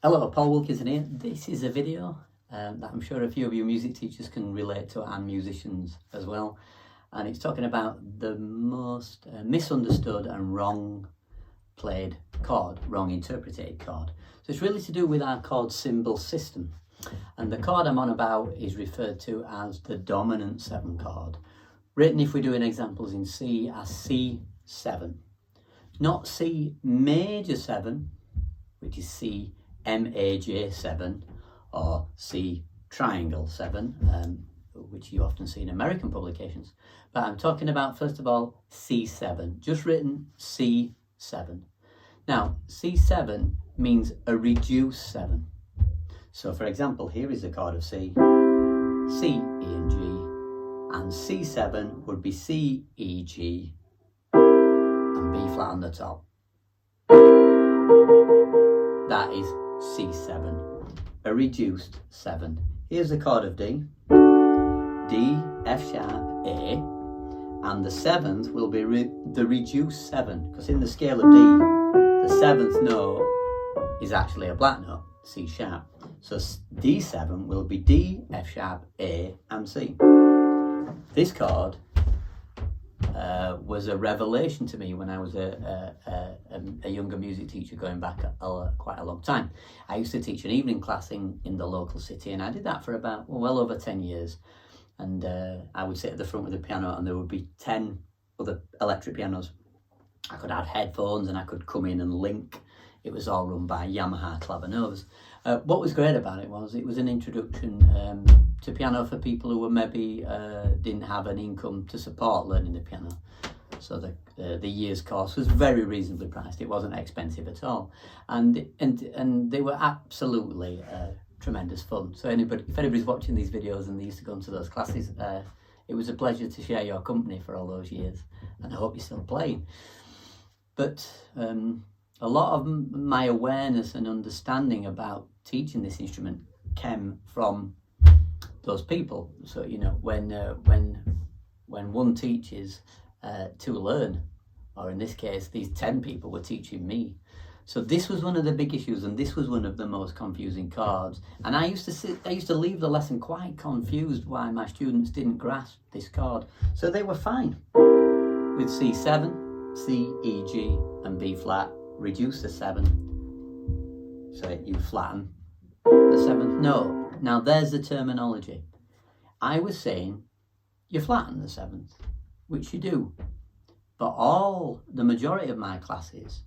Hello, Paul Wilkinson here. This is a video that I'm sure a few of you music teachers can relate to, and musicians as well. And it's talking about the most misunderstood and wrong played chord, wrong interpreted chord. So it's really to do with our chord symbol system. And the chord I'm on about is referred to as the dominant 7 chord. Written, if we're doing examples in C, as C7. Not C major 7, which is C MAJ7 or C triangle 7, which you often see in American publications. But I'm talking about, first of all, C7, just written C7. Now, C7 means a reduced 7. So, for example, here is the chord of C, C, E and G, and C7 would be C, E, G, and B flat on the top. That is C7, a reduced 7. Here's the chord of D, D, F sharp, A, and the 7th will be the reduced 7, because in the scale of D, the 7th note is actually a black note, C sharp. So D7 will be D, F sharp, A, and C. This chord was a revelation to me when I was a younger music teacher, going back quite a long time. I used to teach an evening class in the local city, and I did that for about well over 10 years. And I would sit at the front with the piano, and there would be 10 other electric pianos. I could add headphones and I could come in and link. It was all run by Yamaha Clavinovas. What was great about it was an introduction to piano for people who were maybe didn't have an income to support learning the piano. So the year's course was very reasonably priced. It wasn't expensive at all, and they were absolutely tremendous fun. So if anybody's watching these videos and they used to go into those classes, it was a pleasure to share your company for all those years, and I hope you're still playing. But a lot of my awareness and understanding about teaching this instrument came from those people. So, you know, when one teaches to learn, or in this case, these 10 people were teaching me. So this was one of the big issues, and this was one of the most confusing chords. And I used to leave the lesson quite confused why my students didn't grasp this chord. So they were fine with C7, C, E, G, and B flat. Reduce the 7, so you flatten the 7th note. Now there's the terminology. I was saying you flatten the 7th, which you do, but the majority of my classes,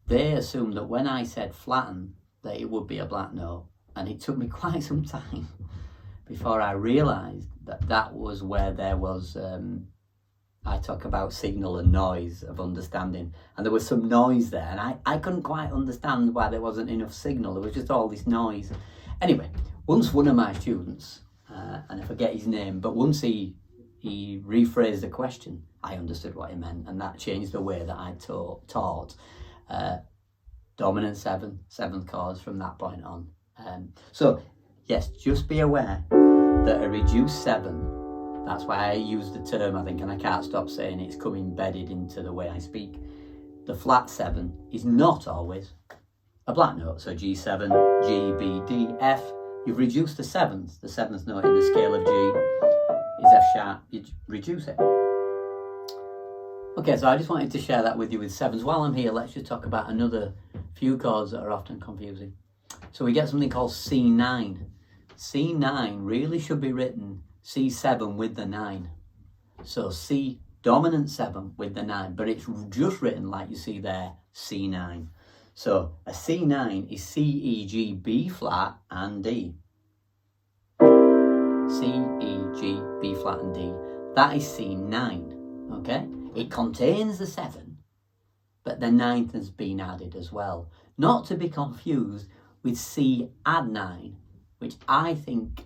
they assumed that when I said flatten, that it would be a black note, and it took me quite some time before I realised that was where there was I talk about signal and noise of understanding, and there was some noise there, and I couldn't quite understand why there wasn't enough signal. There was just all this noise. Anyway, once one of my students, and I forget his name, but once he rephrased the question, I understood what he meant, and that changed the way that I taught dominant 7th chords from that point on. So yes, just be aware that a reduced 7, that's why I use the term, I think, and I can't stop saying it's come embedded into the way I speak. The flat 7 is not always a black note. So G7, G, B, D, F. You've reduced the 7th. The 7th note in the scale of G is F sharp. You reduce it. Okay, so I just wanted to share that with you with 7s. While I'm here, let's just talk about another few chords that are often confusing. So we get something called C9. C9 really should be written C7 with the 9. So C dominant 7 with the 9, but it's just written like you see there, C9. So a C9 is C, E, G, B flat and D. C, E, G, B flat and D. That is C9, okay? It contains the 7, but the 9th has been added as well. Not to be confused with C add 9, which I think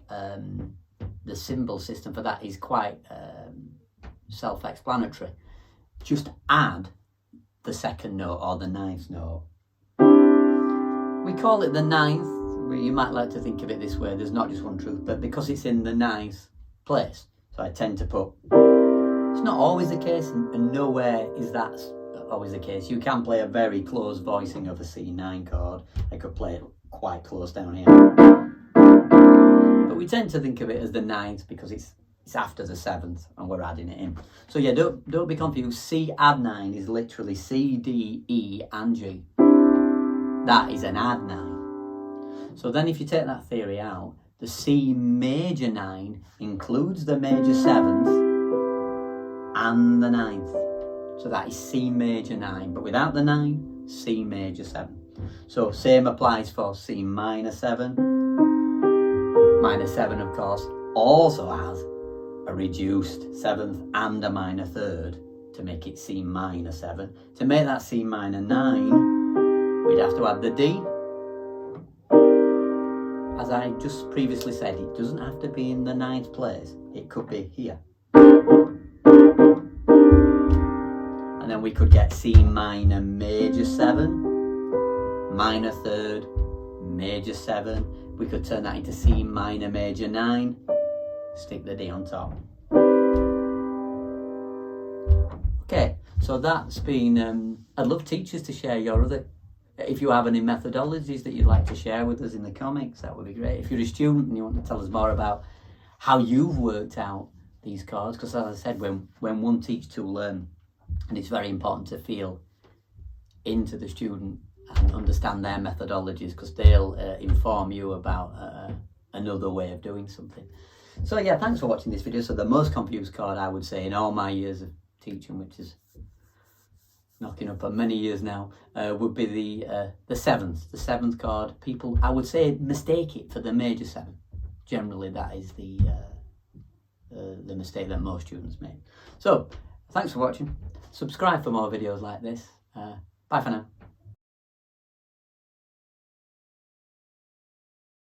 the symbol system for that is quite self-explanatory. Just add the 2nd note or the 9th note. We call it the 9th. You might like to think of it this way. There's not just one truth, but because it's in the 9th place. So I tend to put, it's not always the case, and nowhere is that always the case. You can play a very close voicing of a C9 chord. I could play it quite close down here. But we tend to think of it as the 9th because it's after the 7th and we're adding it in. So yeah, don't be confused. C add 9 is literally C, D, E and G. That is an add 9. So then if you take that theory out, the C major 9 includes the major 7th and the 9th. So that is C major 9, but without the 9, C major 7. So same applies for C minor 7. Minor 7, of course, also has a reduced 7th and a minor 3rd to make it C minor 7. To make that C minor 9, we'd have to add the D. As I just previously said, it doesn't have to be in the 9th place. It could be here. And then we could get C minor major 7, minor 3rd, major 7. We could turn that into C minor major 9, stick the D on top. Okay, so that's been, I'd love teachers to share your other, if you have any methodologies that you'd like to share with us in the comics, that would be great. If you're a student and you want to tell us more about how you've worked out these chords, because as I said, when one teaches to learn, and it's very important to feel into the student and understand their methodologies, because they'll inform you about another way of doing something. So yeah, thanks for watching this video. So the most confused chord, I would say, in all my years of teaching, which is knocking up on many years now, would be the 7th. The 7th chord, people, I would say, mistake it for the major 7. Generally, that is the mistake that most students make. So, thanks for watching. Subscribe for more videos like this. Bye for now.